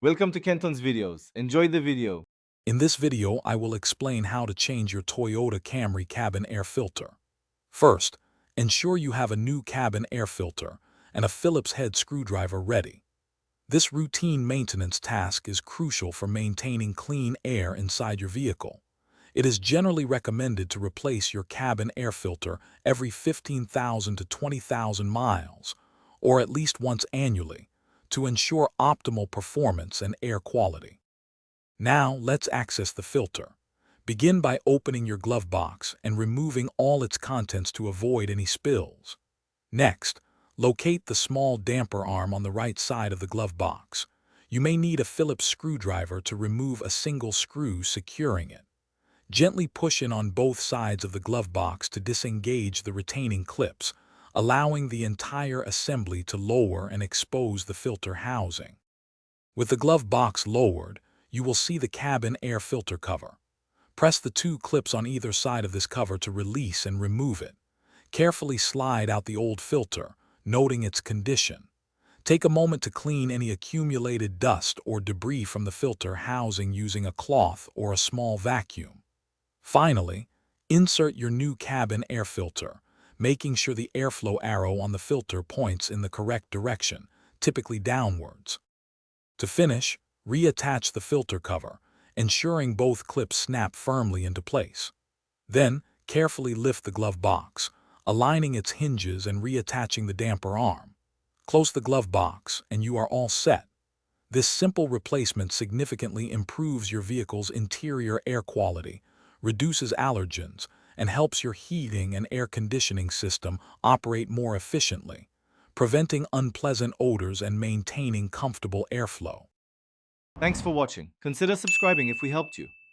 Welcome to Kenton's videos. Enjoy the video. In this video, I will explain how to change your Toyota Camry cabin air filter. First, ensure you have a new cabin air filter and a Phillips head screwdriver ready. This routine maintenance task is crucial for maintaining clean air inside your vehicle. It is generally recommended to replace your cabin air filter every 15,000 to 20,000 miles, or at least once annually, to ensure optimal performance and air quality. Now let's access the filter. Begin by opening your glove box and removing all its contents to avoid any spills. Next, locate the small damper arm on the right side of the glove box. You may need a Phillips screwdriver to remove a single screw securing it. Gently push in on both sides of the glove box to disengage the retaining clips, allowing the entire assembly to lower and expose the filter housing. With the glove box lowered, you will see the cabin air filter cover. Press the two clips on either side of this cover to release and remove it. Carefully slide out the old filter, noting its condition. Take a moment to clean any accumulated dust or debris from the filter housing using a cloth or a small vacuum. Finally, insert your new cabin air filter, making sure the airflow arrow on the filter points in the correct direction, typically downwards. To finish, reattach the filter cover, ensuring both clips snap firmly into place. Then, carefully lift the glove box, aligning its hinges and reattaching the damper arm. Close the glove box, and you are all set. This simple replacement significantly improves your vehicle's interior air quality, reduces allergens, and helps your heating and air conditioning system operate more efficiently, preventing unpleasant odors and maintaining comfortable airflow. Thanks for watching. Consider subscribing if we helped you.